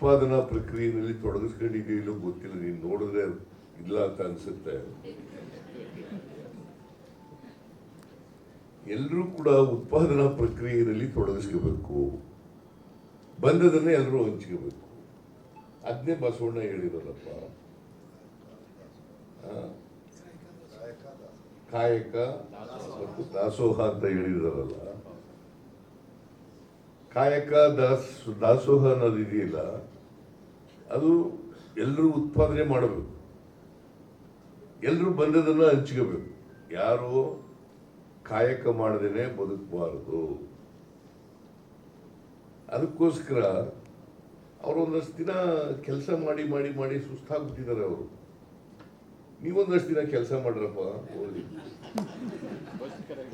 ಉತ್ಪಾದನಾ ಪ್ರಕ್ರಿಯೆಯಲ್ಲಿ ತೊಡಗಿಸ್ಕೊಂಡಿದೆಯೋ ಇಲ್ಲೋ ಗೊತ್ತಿಲ್ಲ, ನೀನು ನೋಡಿದ್ರೆ ಇಲ್ಲ ಅಂತ ಅನ್ಸುತ್ತೆ. ಎಲ್ಲರೂ ಕೂಡ ಉತ್ಪಾದನಾ ಪ್ರಕ್ರಿಯೆಯಲ್ಲಿ ತೊಡಗಿಸ್ಕೋಬೇಕು, ಬಂದದನ್ನೇ ಎಲ್ಲರೂ ಹಂಚ್ಕೋಬೇಕು. ಅದನ್ನೇ ಬಸವಣ್ಣ ಹೇಳಿರೋಲ್ಲಪ್ಪ. ಕಾಯಕ ಮತ್ತು ದಾಸೋಹ ಅಂತ ಹೇಳಿದಾರಲ್ಲ. ಕಾಯಕ ದಾಸೋಹ ಅನ್ನೋದು ಇದೆಯಲ್ಲ, ಅದು ಎಲ್ಲರೂ ಉತ್ಪಾದನೆ ಮಾಡಬೇಕು, ಎಲ್ಲರೂ ಬಂದದನ್ನ ಹಂಚ್ಕೋಬೇಕು. ಯಾರು ಕಾಯಕ ಮಾಡದೇನೆ ಬದುಕಬಾರದು. ಅದಕ್ಕೋಸ್ಕರ ಅವರು ಒಂದಷ್ಟು ದಿನ ಕೆಲಸ ಮಾಡಿ ಮಾಡಿ ಮಾಡಿ ಸುಸ್ತಾಗ್ಬಿಟ್ಟಿದ್ದಾರೆ ಅವರು. ನೀವೊಂದಷ್ಟು ದಿನ ಕೆಲಸ ಮಾಡ್ರಪ್ಪ,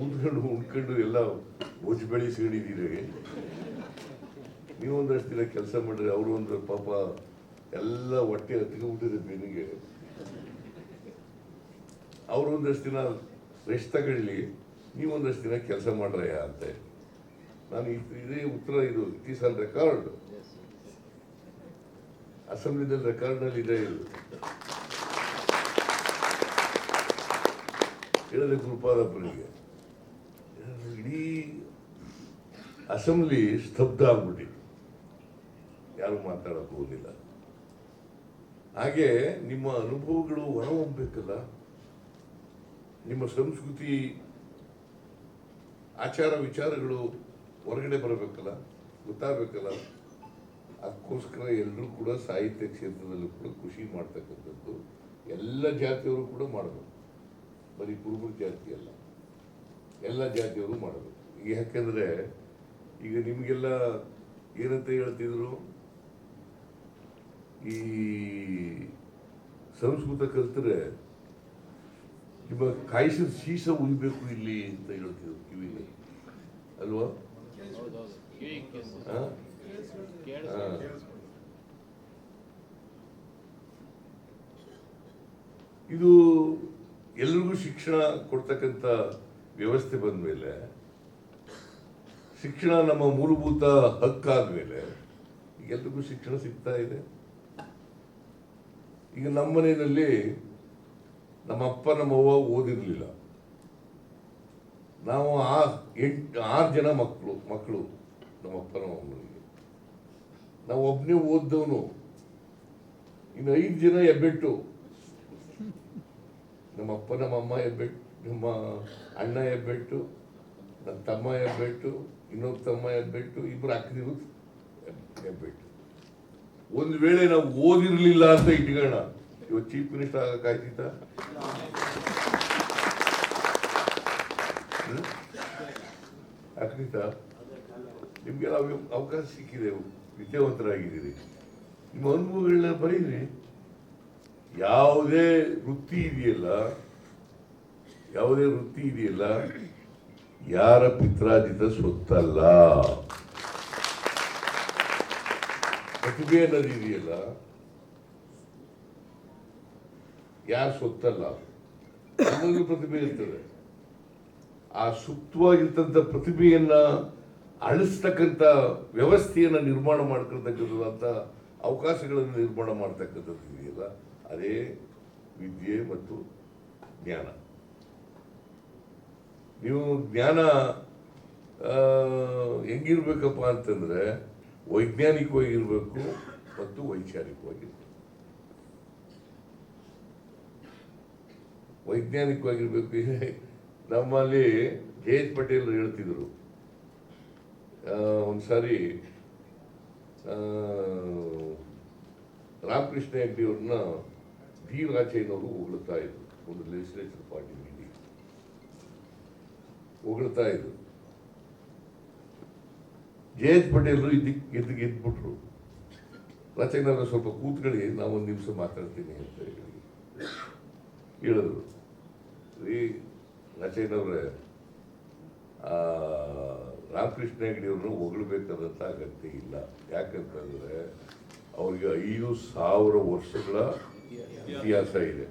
ಉಂಡ್ಕೊಂಡು ಎಲ್ಲ ಬೊಜ್ಜು ಬೆಳೆಸಿಕೊಂಡಿದ್ದೀರಿ. ನೀವೊಂದಷ್ಟು ದಿನ ಕೆಲಸ ಮಾಡ್ರಿ. ಅವರು ಒಂದು ಪಾಪ ಎಲ್ಲ ಹೊಟ್ಟೆ ಹತ್ಕೊಂಡ್ಬಿಟ್ಟಿದೆ ಬೆನ್ನಿಗೆ. ಅವರು ಒಂದಷ್ಟು ದಿನ ರೆಸ್ಟ್ ತಗೊಳ್ಳಿ, ನೀವೊಂದಷ್ಟು ದಿನ ಕೆಲಸ ಮಾಡ್ರಯ್ಯ ಅಂತ. ನಾನು ಇದೇ ಉತ್ತರ, ಇದು ಇಟ್ ಈಸ್ ಆನ್ ರೆಕಾರ್ಡ್. ಅಸೆಂಬ್ಲಿನಲ್ಲಿ ರೆಕಾರ್ಡ್ನಲ್ಲಿ ಇದೆ. ಇದು ಹೇಳಿದೆ ಗುರುಪಾದಪ್ಪನಿಗೆ. ಇಡೀ ಅಸೆಂಬ್ಲಿ ಸ್ತಬ್ಧ ಆಗ್ಬಿಟ್ಟಿದೆ, ಯಾರು ಮಾತಾಡಕ್ ಹೋಗಿಲ್ಲ. ಹಾಗೆ ನಿಮ್ಮ ಅನುಭವಗಳು ಹೊರಹೊಮ್ಮಬೇಕಲ್ಲ, ನಿಮ್ಮ ಸಂಸ್ಕೃತಿ ಆಚಾರ ವಿಚಾರಗಳು ಹೊರಗಡೆ ಬರಬೇಕಲ್ಲ, ಗೊತ್ತಾಗಬೇಕಲ್ಲ. ಅದಕ್ಕೋಸ್ಕರ ಎಲ್ಲರೂ ಕೂಡ ಸಾಹಿತ್ಯ ಕ್ಷೇತ್ರದಲ್ಲೂ ಕೂಡ ಖುಷಿ ಮಾಡ್ತಕ್ಕಂಥದ್ದು ಎಲ್ಲ ಜಾತಿಯವರು ಕೂಡ ಮಾಡಬೇಕು. ಬರೀ ಕುರುಬರ ಜಾತಿ ಅಲ್ಲ, ಎಲ್ಲ ಜಾತಿಯವರು ಮಾಡಬೇಕು. ಯಾಕೆಂದ್ರೆ ಈಗ ನಿಮಗೆಲ್ಲ ಏನಂತ ಹೇಳ್ತಿದ್ರು, ಈ ಸಂಸ್ಕೃತ ಕಲ್ತರೆ ನಿಮ್ಮ ಕಾಯಿಸಿದ ಶೀಸ ಉಳಿಬೇಕು ಇಲ್ಲಿ ಅಂತ ಹೇಳ್ತಿದ್ರು ಕಿವಿಗೆ, ಅಲ್ವಾ? ಇದು ಎಲ್ರಿಗೂ ಶಿಕ್ಷಣ ಕೊಡ್ತಕ್ಕಂಥ ವ್ಯವಸ್ಥೆ ಬಂದ ಮೇಲೆ, ಶಿಕ್ಷಣ ನಮ್ಮ ಮೂಲಭೂತ ಹಕ್ಕಾದ್ಮೇಲೆ ಎಲ್ರಿಗೂ ಶಿಕ್ಷಣ ಸಿಗ್ತಾ ಇದೆ. ಈಗ ನಮ್ಮ ಮನೆಯಲ್ಲಿ ನಮ್ಮ ಅಪ್ಪ ನಮ್ಮವ್ವ ಓದಿರ್ಲಿಲ್ಲ. ನಾವು 6 ಜನ ಮಕ್ಕಳು ನಮ್ಮಪ್ಪ ನಮ್ಮಮ್ಮನಿಗೆ. ನಾವು ಒಬ್ಬನೇ ಓದ್ದವನು, ಇನ್ನು 5 ಜನ ಹೆಬ್ಬೆಟ್ಟು. ನಮ್ಮಪ್ಪ ನಮ್ಮಮ್ಮ ಹೆಬ್ಬೆಟ್ಟು, ನಮ್ಮ ಅಣ್ಣ ಹೆಬ್ಬೆಟ್ಟು, ನನ್ನ ತಮ್ಮ ಹೆಬ್ಬೆಟ್ಟು, ಇನ್ನೊಬ್ಬ ತಮ್ಮ ಹೆಬ್ಬೆಟ್ಟು, ಇಬ್ಬರು ಅಕ್ಕದಿರು ಹೆಬ್ಬೆಟ್ಟು. ಒಂದು ವೇಳೆ ನಾವು ಓದಿರ್ಲಿಲ್ಲ ಅಂತ ಇಟ್ಕೋಣ, ಇವತ್ತು ಚೀಫ್ ಮಿನಿಸ್ಟರ್ ಆಗಕ್ಕಾಯ್ತಿತ್ತ? ಆಗ್ತಿತ್ತ? ನಿಮ್ಗೆಲ್ಲ ಅವಕಾಶ ಸಿಕ್ಕಿದೆ, ವಿದ್ಯಾವಂತರಾಗಿದ್ದೀರಿ. ನಿಮ್ಮ ಅನುಭವಗಳನ್ನ ಬರೀರಿ. ಯಾವುದೇ ವೃತ್ತಿ ಇದೆಯಲ್ಲ, ಯಾರ ಪಿತ್ರಾರ್ಜಿತ ಸ್ವತ್ತಲ್ಲ. ಪ್ರತಿಭೆ ಅನ್ನೋದು ಇದೆಯಲ್ಲ, ಯಾರ ಸ್ವತ್ತಲ್ಲ. ನಮ್ಮಲ್ಲಿ ಪ್ರತಿಭೆ ಇರ್ತದೆ. ಆ ಸೂಕ್ತವಾಗಿರ್ತಂಥ ಪ್ರತಿಭೆಯನ್ನ ಅಳಿಸ್ತಕ್ಕಂಥ ವ್ಯವಸ್ಥೆಯನ್ನ ನಿರ್ಮಾಣ ಮಾಡ್ಕೊಳ್ತಕ್ಕಂಥ ಅವಕಾಶಗಳನ್ನು ನಿರ್ಮಾಣ ಮಾಡ್ತಕ್ಕಂಥದ್ದು ಇದೆಯಲ್ಲ, ಅದೇ ವಿದ್ಯೆ ಮತ್ತು ಜ್ಞಾನ. ನೀವು ಜ್ಞಾನ ಹೆಂಗಿರ್ಬೇಕಪ್ಪ ಅಂತಂದ್ರೆ ವೈಜ್ಞಾನಿಕವಾಗಿರ್ಬೇಕು ಮತ್ತು ವೈಚಾರಿಕವಾಗಿರ್ಬೇಕು. ವೈಜ್ಞಾನಿಕವಾಗಿರ್ಬೇಕು. ನಮ್ಮಲ್ಲಿ ಜಯೇಶ್ ಪಟೇಲ್ ಹೇಳ್ತಿದ್ರು, ಒಂದ್ಸಾರಿ ರಾಮಕೃಷ್ಣ ಹೆಗ್ಡೆ ಅವ್ರನ್ನ ಡಿ ರಾಚಯ್ಯನವರು ಹೊಗಳ್ತಾ ಇದ್ರು. ಒಂದು ಲೆಜಿಸ್ಲೇಚರ್ ಪಾರ್ಟಿ ಮೀಟಿಂಗ್ ಹೊಗಳ್ತಾ ಇದ್ರು. ಜಯೇಶ್ ಪಟೇಲ್ ಗೆದ್ಬಿಟ್ರು. ರಾಚಯ್ಯನವರು ಸ್ವಲ್ಪ ಕೂತ್ಕೊಳ್ಳಿ, ನಾವು ಒಂದು ನಿಮಿಷ ಮಾತಾಡ್ತೀನಿ ಅಂತ ಹೇಳಿದ್ರು. ರಾಚಯ್ಯನವ್ರೆ, ರಾಮಕೃಷ್ಣ ಹೆಗಡೆಯವ್ರನ್ನ ಹೊಗಳಬೇಕಾದಂಥ ಅಗತ್ಯ ಇಲ್ಲ. ಯಾಕಂತಂದ್ರೆ ಅವ್ರಿಗೆ 5,000 ವರ್ಷಗಳ ಇತಿಹಾಸ ಇದೆ.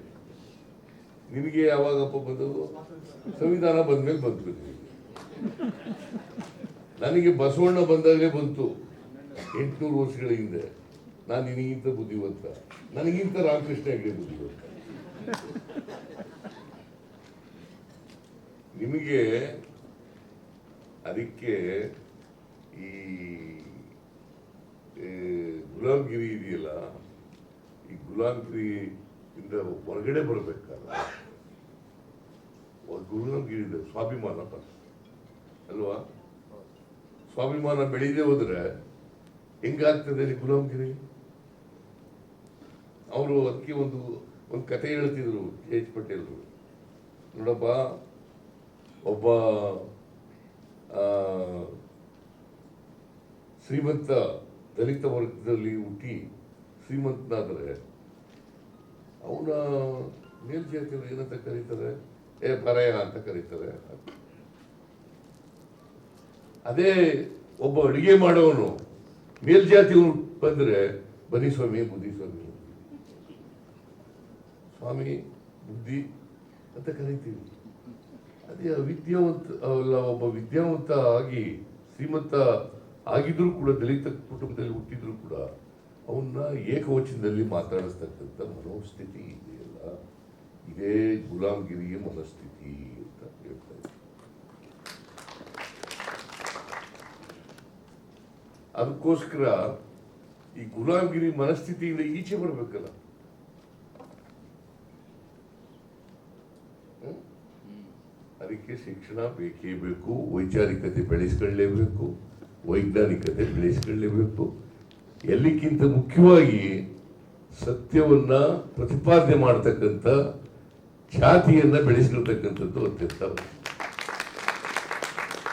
ನಿನಗೆ ಯಾವಾಗಪ್ಪ ಬಂದದು? ಸಂವಿಧಾನ ಬಂದ್ಮೇಲೆ ಬಂತು. ನನಗೆ ಬಸವಣ್ಣ ಬಂದಾಗಲೇ ಬಂತು, 800 ವರ್ಷಗಳ ಹಿಂದೆ. ನಾನು ನಿನಗಿಂತ ಬುದ್ಧಿವಂತ, ನನಗಿಂತ ರಾಮಕೃಷ್ಣ ಹೆಗಡೆ ಬುದ್ಧಿವಂತ. ನಿಮಗೆ ಅದಕ್ಕೆ ಈ ಗುಲಾಮ್ಗಿರಿ ಇದೆಯಲ್ಲ, ಈ ಗುಲಾಮ್ಗಿರಿಯಿಂದ ಹೊರಗಡೆ ಬರಬೇಕಲ್ಲ, ಗುಲಾಮ್ಗಿರಿ ಸ್ವಾಭಿಮಾನ ಅಲ್ವಾ? ಸ್ವಾಭಿಮಾನ ಬೆಳೀದೇ ಹೋದ್ರೆ ಹೆಂಗಾಗ್ತದೆ ಗುಲಾಮ್ಗಿರಿ? ಅವರು ಅದಕ್ಕೆ ಒಂದು ಕತೆ ಹೇಳ್ತಿದ್ರು H. ಪಟೇಲ್ರು. ನೋಡಪ್ಪ, ಒಬ್ಬ ಶ್ರೀಮಂತ ದಲಿತ ವರ್ಗದಲ್ಲಿ ಹುಟ್ಟಿ ಶ್ರೀಮಂತನಾದರೆ ಅವನ ಮೇಲ್ಜಾತಿಯವರು ಏನಂತ ಕರೀತಾರೆ? ಪರಾಯ ಅಂತ ಕರೀತಾರೆ. ಅದೇ ಒಬ್ಬ ಅಡುಗೆ ಮಾಡೋನು ಮೇಲ್ಜಾತಿಯವನು ಬಂದ್ರೆ ಬನ್ನಿ ಸ್ವಾಮಿ, ಬುದ್ಧಿ ಸ್ವಾಮಿ, ಸ್ವಾಮಿ ಬುದ್ಧಿ ಅಂತ ಕರಿತೀವಿ. ಅದೇ ವಿದ್ಯಾವಂತ ಅಲ್ಲ, ಒಬ್ಬ ವಿದ್ಯಾವಂತ ಆಗಿ ಶ್ರೀಮಂತ ಆಗಿದ್ರು ಕೂಡ, ದಲಿತ ಕುಟುಂಬದಲ್ಲಿ ಹುಟ್ಟಿದ್ರು ಕೂಡ ಅವನ್ನ ಏಕವಚನದಲ್ಲಿ ಮಾತಾಡಿಸ್ತಕ್ಕಂಥ ಮನೋಸ್ಥಿತಿ ಇದೆಯಲ್ಲ, ಇದೇ ಗುಲಾಮ್ಗಿರಿಯ ಮನಸ್ಥಿತಿ ಅಂತ ಹೇಳ್ತಾ ಇದ್ದಾರೆ. ಅದಕ್ಕೋಸ್ಕರ ಈ ಗುಲಾಮ್ಗಿರಿ ಮನಸ್ಥಿತಿಯಿಂದ ಈಚೆ ಬರಬೇಕಲ್ಲ. ಅದಕ್ಕೆ ಶಿಕ್ಷಣ ಬೇಕೇ ಬೇಕು, ವೈಚಾರಿಕತೆ ಬೆಳೆಸ್ಕೊಳ್ಳೇಬೇಕು, ವೈಜ್ಞಾನಿಕತೆ ಬೆಳೆಸ್ಕೊಳ್ಳೇಬೇಕು. ಎಲ್ಲಕ್ಕಿಂತ ಮುಖ್ಯವಾಗಿ ಸತ್ಯವನ್ನ ಪ್ರತಿಪಾದನೆ ಮಾಡತಕ್ಕಂಥ ಖ್ಯಾತಿಯನ್ನ ಬೆಳೆಸ್ಕೊಳ್ತಕ್ಕಂಥದ್ದು ಅತ್ಯಂತ.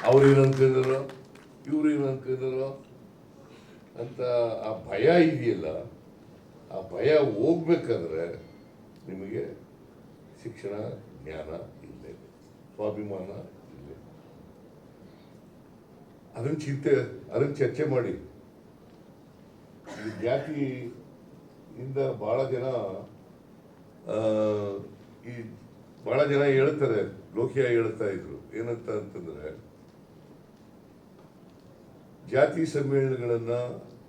ಅವ್ರೇನು ಅನ್ಕೊಂಡಿರೋ, ಇವ್ರೇನು ಅನ್ಕೊಂಡಿರೋ ಅಂತ ಆ ಭಯ ಇದೆಯಲ್ಲ, ಆ ಭಯ ಹೋಗ್ಬೇಕಾದ್ರೆ ನಿಮಗೆ ಶಿಕ್ಷಣ, ಜ್ಞಾನ ಇಲ್ಲೇ, ಸ್ವಾಭಿಮಾನ ಇಲ್ಲೇ. ಅದನ್ನ ಚರ್ಚೆ ಮಾಡಿ. ಈ ಜಾತಿಯಿಂದ ಬಹಳ ಜನ ಹೇಳ್ತಾರೆ, ಲೋಕಿಯ ಹೇಳ್ತಾ ಇದ್ರು ಏನಂತ ಅಂತಂದ್ರೆ, ಜಾತಿ ಸಮ್ಮೇಳನಗಳನ್ನ,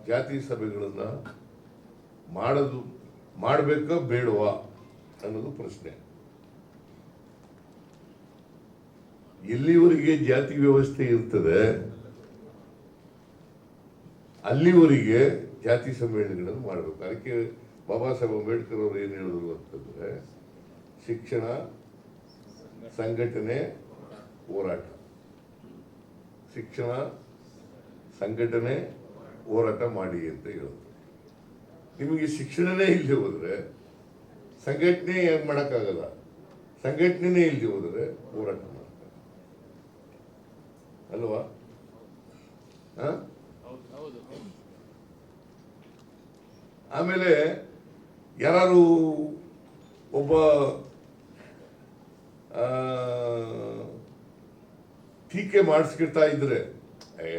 ಜಾತಿ ಸಭೆಗಳನ್ನ ಮಾಡಬೇಕಾ ಬೇಡವಾ ಅನ್ನೋದು ಪ್ರಶ್ನೆ. ಎಲ್ಲಿವರೆಗೆ ಜಾತಿ ವ್ಯವಸ್ಥೆ ಇರ್ತದೆ ಅಲ್ಲಿವರೆಗೆ ಜಾತಿ ಸಮ್ಮೇಳನಗಳನ್ನು ಮಾಡಬೇಕು. ಅದಕ್ಕೆ ಬಾಬಾ ಸಾಹೇಬ್ ಅಂಬೇಡ್ಕರ್ ಅವರು ಏನು ಹೇಳಿದ್ರು ಅಂತಂದ್ರೆ, ಶಿಕ್ಷಣ, ಸಂಘಟನೆ, ಹೋರಾಟ. ಶಿಕ್ಷಣ, ಸಂಘಟನೆ, ಹೋರಾಟ ಮಾಡಿ ಅಂತ ಹೇಳಿದ್ರು. ನಿಮಗೆ ಶಿಕ್ಷಣನೇ ಇಲ್ಲದೆ ಹೋದ್ರೆ ಸಂಘಟನೆ ಮಾಡೋಕ್ಕಾಗಲ್ಲ, ಸಂಘಟನೆ ಇಲ್ಲದೆ ಹೋದ್ರೆ ಹೋರಾಟ ಮಾಡಕ್ಕಾಗಲ್ಲ ಅಲ್ವಾ? ಆಮೇಲೆ ಯಾರು ಒಬ್ಬ ಟೀಕೆ ಮಾಡಿಸ್ಕೊಳ್ತಾ ಇದ್ರೆ,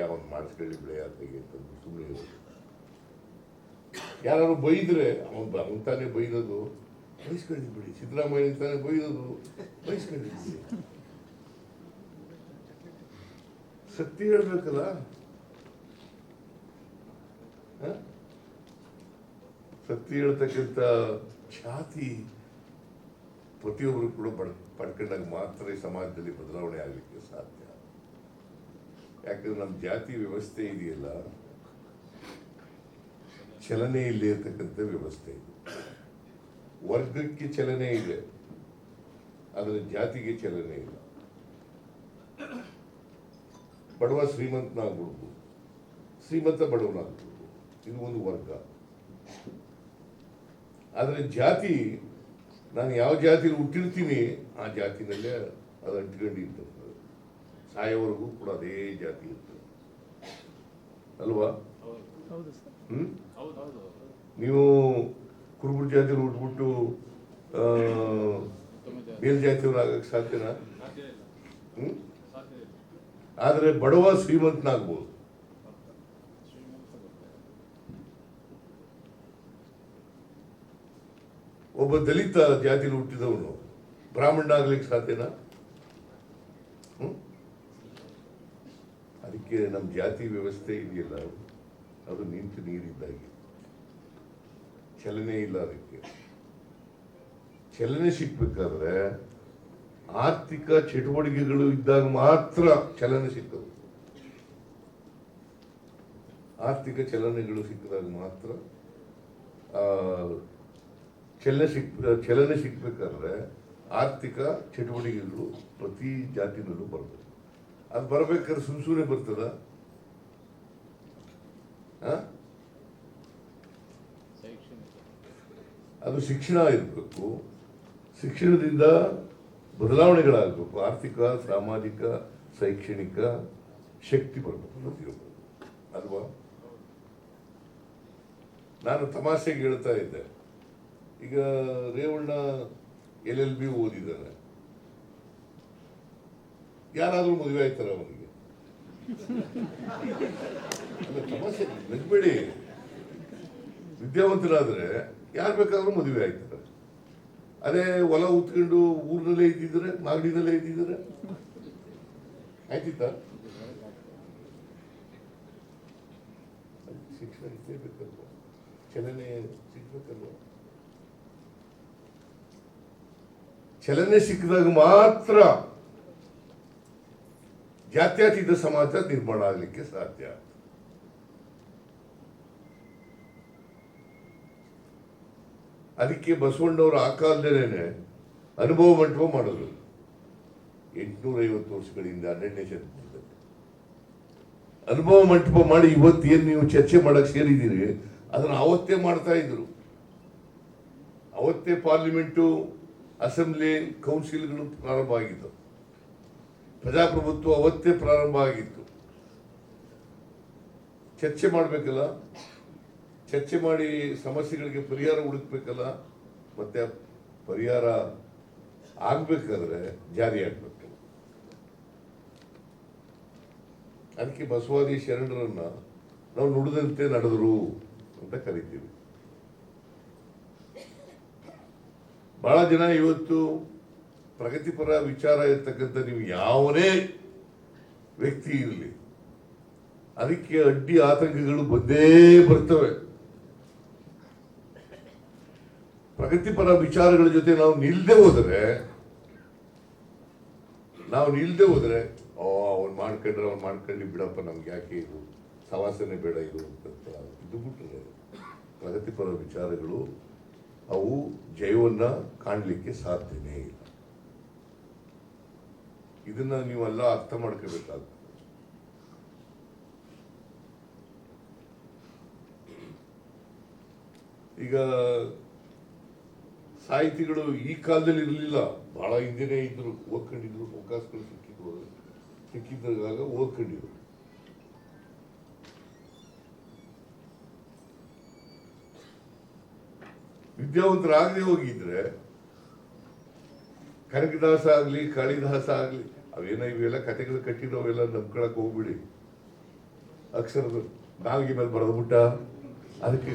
ಅವನು ಮಾಡಿಸ್ಕೊಳ್ಳಿ ಬಿಳೆ ಆತಗೆ ಸುಮ್ಮನೆ. ಯಾರು ಬೈದ್ರೆ ಅವನ್ ತಾನೇ ಬೈದದು, ಬಯಸ್ಕೊಳ್ಳಿ ಬಿಡಿ. ಸಿದ್ದರಾಮಯ್ಯ ತಾನೇ ಬೈದದು, ಬಯಸ್ಕೊಳ್ಳಿ ಬಿಡಿ. ಸತ್ಯ ಹೇಳ್ಬೇಕಲ್ಲ. ಸತ್ಯ ಹೇಳ್ತಕ್ಕಂಥ ಖ್ಯಾತಿ ಪ್ರತಿಯೊಬ್ಬರು ಕೂಡ ಪಡ್ಕೊಂಡಾಗ ಮಾತ್ರ ಈ ಸಮಾಜದಲ್ಲಿ ಬದಲಾವಣೆ ಆಗಲಿಕ್ಕೆ ಸಾಧ್ಯ. ಯಾಕಂದ್ರೆ ನಮ್ಮ ಜಾತಿ ವ್ಯವಸ್ಥೆ ಇದೆಯಲ್ಲ, ಚಲನೆ ಇಲ್ಲೇ ಇರ್ತಕ್ಕಂಥ ವ್ಯವಸ್ಥೆ ಇದೆ. ವರ್ಗಕ್ಕೆ ಚಲನೆ ಇದೆ, ಆದರೆ ಜಾತಿಗೆ ಚಲನೆ ಇಲ್ಲ. ಬಡವ ಶ್ರೀಮಂತನಾಗ್ಬಿಡ್ಬೋದು, ಶ್ರೀಮಂತ ಬಡವನಾಗ್ಬಿಡ್ಬೋದು, ಇದು ಒಂದು ವರ್ಗ. ಆದರೆ ಜಾತಿ, ನಾನು ಯಾವ ಜಾತಿಲಿ ಹುಟ್ಟಿರ್ತೀನಿ ಆ ಜಾತಿನಲ್ಲೇ ಅದು ಅಂಟ್ಕೊಂಡಿರ್ತದೆ, ಸಾಯೋವರೆಗೂ ಕೂಡ ಅದೇ ಜಾತಿ ಇರ್ತದೆ ಅಲ್ವಾ? ನೀವು ಕುರುಬರ ಜಾತಿಯವರು ಹುಟ್ಬಿಟ್ಟು ಮೇಲ್ಜಾತಿಯವರು ಆಗಕ್ಕೆ ಸಾಧ್ಯನಾ? ಆದರೆ ಬಡವ ಶ್ರೀಮಂತನಾಗ್ಬೋದು. ಒಬ್ಬ ದಲಿತ ಜಾತಿಲಿ ಹುಟ್ಟಿದವನು ಬ್ರಾಹ್ಮಣ ಆಗ್ಲಿಕ್ಕೆ ಸಾಧ್ಯನಾ? ಅದಕ್ಕೆ ನಮ್ಮ ಜಾತಿ ವ್ಯವಸ್ಥೆ ಇದೆಯಲ್ಲ, ಅದು ನಿಂತು ನೀರಿದ್ದಾಗಿ. ಚಲನೆ ಇಲ್ಲ. ಅದಕ್ಕೆ ಚಲನೆ ಸಿಕ್ಬೇಕಾದ್ರೆ ಆರ್ಥಿಕ ಚಟುವಟಿಕೆಗಳು ಇದ್ದಾಗ ಮಾತ್ರ ಚಲನೆ ಸಿಕ್ಕದು. ಆರ್ಥಿಕ ಚಲನೆಗಳು ಸಿಕ್ಕಿದಾಗ ಮಾತ್ರ ಚಲನೆ ಸಿಕ್ಬೇಕಾದ್ರೆ ಆರ್ಥಿಕ ಚಟುವಟಿಕೆಗಳು ಪ್ರತಿ ಜಾತಿನಲ್ಲೂ ಬರ್ತದೆ. ಅದು ಬರಬೇಕಾದ್ರೆ ಸುಮ್ಮನೆ ಬರ್ತದ? ಅದು ಶಿಕ್ಷಣ ಇರಬೇಕು. ಶಿಕ್ಷಣದಿಂದ ಬದಲಾವಣೆಗಳಾಗಬೇಕು. ಆರ್ಥಿಕ, ಸಾಮಾಜಿಕ, ಶೈಕ್ಷಣಿಕ ಶಕ್ತಿ ಬರಬೇಕು ಪ್ರತಿಯೊಬ್ಬರು, ಅಲ್ವಾ? ನಾನು ತಮಾಷೆಗೆ ಹೇಳ್ತಾ ಇದ್ದೆ, ಈಗ ರೇವಣ್ಣ LLB ಓದಿದ್ದಾನೆ, ಯಾರಾದ್ರೂ ಮದುವೆ ಆಯ್ತಾರ ಅವನಿಗೆ? ಅಲ್ಲ, ತಮಾಷೆ ನಗ್ಬೇಡಿ. ವಿದ್ಯಾವಂತರಾದ್ರೆ ಯಾರು ಬೇಕಾದ್ರೂ ಮದುವೆ ಆಯ್ತಾರೆ. ಅದೇ ಹೊಲ ಉತ್ಕೊಂಡು ಊರಿನಲ್ಲೇ ಇದ್ದಿದ್ರೆ, ಮಾಗಡಿನಲ್ಲೇ ಇದ್ದಿದ್ರೆ ಆಯ್ತಿತ್ತ? ಶಿಕ್ಷಣ ಇರಲೇಬೇಕಲ್ವ, ಚಲನೆ ಸಿಗ್ಬೇಕಲ್ವ. ಚಲನೆ ಸಿಕ್ಕಿದಾಗ ಮಾತ್ರ ಜಾತ್ಯತೀತ ಸಮಾಜ ನಿರ್ಮಾಣ ಆಗಲಿಕ್ಕೆ ಸಾಧ್ಯ. ಅದಕ್ಕೆ ಬಸವಣ್ಣವರು ಆ ಕಾಲದಲ್ಲೇನೆ ಅನುಭವ ಮಂಟಪ ಮಾಡಿದ್ರು. 850 ವರ್ಷಗಳಿಂದ 12ನೇ ಶತಮಾನದಲ್ಲಿ ಅನುಭವ ಮಂಟಪ ಮಾಡಿ ಇವತ್ತೇನು ನೀವು ಚರ್ಚೆ ಮಾಡಕ್ ಸೇರಿದ್ದೀರಿ ಅದನ್ನು ಅವತ್ತೇ ಮಾಡ್ತಾ ಇದ್ರು. ಅವತ್ತೇ ಪಾರ್ಲಿಮೆಂಟು, ಅಸೆಂಬ್ಲಿ, ಕೌನ್ಸಿಲ್ಗಳು ಪ್ರಾರಂಭ ಆಗಿತ್ತು. ಪ್ರಜಾಪ್ರಭುತ್ವ ಅವತ್ತೇ ಪ್ರಾರಂಭ ಆಗಿತ್ತು. ಚರ್ಚೆ ಮಾಡಬೇಕಲ್ಲ, ಚರ್ಚೆ ಮಾಡಿ ಸಮಸ್ಯೆಗಳಿಗೆ ಪರಿಹಾರ ಹುಡುಕ್ಬೇಕಲ್ಲ, ಮತ್ತೆ ಪರಿಹಾರ ಆಗ್ಬೇಕಾದ್ರೆ ಜಾರಿ ಆಗ್ಬೇಕು. ಅದಕ್ಕೆ ಬಸವಾದಿ ಶರಣರನ್ನ ನಾವು ನುಡಿದಂತೆ ನಡೆದರು ಅಂತ ಕರಿತೀವಿ. ಬಹಳ ಜನ ಇವತ್ತು ಪ್ರಗತಿಪರ ವಿಚಾರ ಇರ್ತಕ್ಕಂಥ ನೀವು ಯಾವನೇ ವ್ಯಕ್ತಿ ಇರಲಿ, ಅದಕ್ಕೆ ಅಡ್ಡಿ ಆತಂಕಗಳು ಬಂದೇ ಬರ್ತವೆ. ಪ್ರಗತಿಪರ ವಿಚಾರಗಳ ಜೊತೆ ನಾವು ನಿಲ್ದೇ ಹೋದ್ರೆ ಅವ್ನು ಮಾಡ್ಕೊಂಡ್ಲಿ ಬಿಡಪ್ಪ, ನಮ್ಗೆ ಯಾಕೆ ಇದು ಸವಾಸನೆ ಬೇಡ ಇದು ಅಂತ ಇದು ಬಿಟ್ಟರೆ ಪ್ರಗತಿಪರ ವಿಚಾರಗಳು ಅವು ಜಯವನ್ನ ಕಾಣಲಿಕ್ಕೆ ಸಾಧ್ಯನೇ ಇಲ್ಲ. ಇದನ್ನ ನೀವೆಲ್ಲ ಅರ್ಥ ಮಾಡ್ಕೋಬೇಕಾಗ್ತದೆ. ಈಗ ಸಾಹಿತಿಗಳು ಈ ಕಾಲದಲ್ಲಿ ಇರಲಿಲ್ಲ, ಬಹಳ ಹಿಂದೆನೇ ಇದ್ರು, ಓದ್ಕೊಂಡಿದ್ರು, ಅವಕಾಶಗಳು ಸಿಕ್ಕಿದ್ದಾಗ ಓದ್ಕೊಂಡಿದ್ರು. ವಿದ್ಯಾವಂತರಾಗದೆ ಹೋಗಿದ್ರೆ ಕನಕದಾಸ ಆಗ್ಲಿ, ಕಾಳಿದಾಸ ಆಗ್ಲಿ, ಇವೆಲ್ಲ ಕಥೆಗಳು ಕಟ್ಟಿರೋವೆಲ್ಲ ನಂಬ್ಕೊಳಕ್ ಹೋಗ್ಬಿಡಿ. ಅಕ್ಷರದ ನಾಲ್ಗೆ ಮೇಲೆ ಬರೆದ್ಬಿಟ್ಟ, ಅದಕ್ಕೆ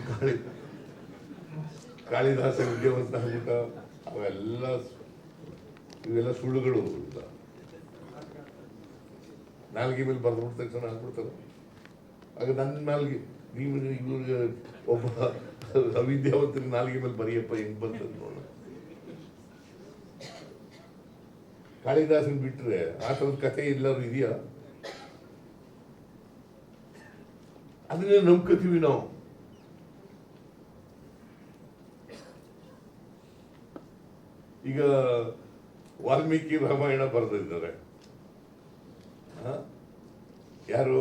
ಕಾಳಿದಾಸ ವಿದ್ಯಾವಂತ ಆಗ್ಬಿಟ್ಟ, ಇವೆಲ್ಲ ಸುಳ್ಳುಗಳು. ನಾಲ್ಗೆ ಮೇಲೆ ಬರೆದ್ಬಿಟ್ಟ ತಕ್ಷಣ ಆಗ್ಬಿಡ್ತಾರೆ. ಆಗ ನನ್ನ ನಾಲ್ಗೆ ಇವ್ರಿಗೆ ಒಬ್ಬ ಅವಿದ್ಯಾವಂತರಿಗೆ ನಾಲ್ಗೆ ಮೇಲೆ ಬರೆಯಪ್ಪ ಹೆಂಗ್ ಬರ್ತದೆ ನೋಡ. ಕಾಳಿದಾಸನ್ ಬಿಟ್ರೆ ಆ ಥರದ ಕಥೆ ಎಲ್ಲರೂ ಇದೆಯಾ? ಅದನ್ನೇ ನಂಬ್ಕೋತೀವಿ ನಾವು. ಈಗ ವಾಲ್ಮೀಕಿ ರಾಮಾಯಣ ಬರೆದಿದ್ದಾರೆ. ಯಾರು?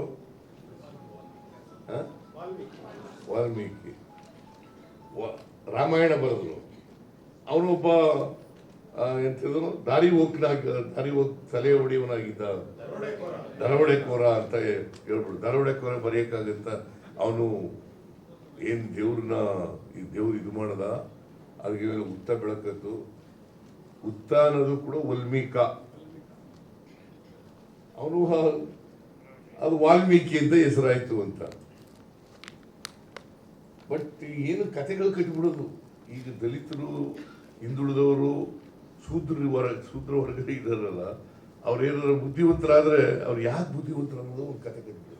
ವಾಲ್ಮೀಕಿ ರಾಮಾಯಣ ಬರೆದ್ರು. ಅವನೊಬ್ಬ ಎಂತಿದ್ರು, ದಾರಿ ಹೋಗಿ ತಲೆ ಹೊಡೆಯವನಾಗಿದ್ದ, ದರೋಡೆಕೋರ ಅಂತ ಹೇಳ್ಬಿಡು. ದರೋಡೆಕೋರ ಬರೆಯಕ್ಕಾಗತ್ತ? ಅವನು ಏನ್ ದೇವ್ರು ಇದು ಮಾಡದ, ಅದಕ್ಕೆ ಉತ್ತ ಬೆಳಕತ್ತು. ಉತ್ತ ಅನ್ನೋದು ಕೂಡ ವಾಲ್ಮೀಕ. ಅವನು ಅದು ವಾಲ್ಮೀಕಿ ಅಂತ ಹೆಸರಾಯ್ತು ಅಂತ. ಬಟ್ ಏನು ಕಥೆಗಳು ಕಟ್ಟಿಬಿಡೋದು. ಈಗ ದಲಿತರು, ಹಿಂದುಳಿದವರು, ಶೂದ್ರ ಹೊರಗಡೆ ಇದ್ದಾರಲ್ಲ, ಅವ್ರೇನಾದ್ರು ಬುದ್ಧಿವಂತರಾದ್ರೆ ಅವ್ರು ಯಾಕೆ ಬುದ್ಧಿವಂತರು ಅನ್ನೋದು ಒಂದು ಕಥೆ ಕಟ್ಟಿಬಿಡೋದು.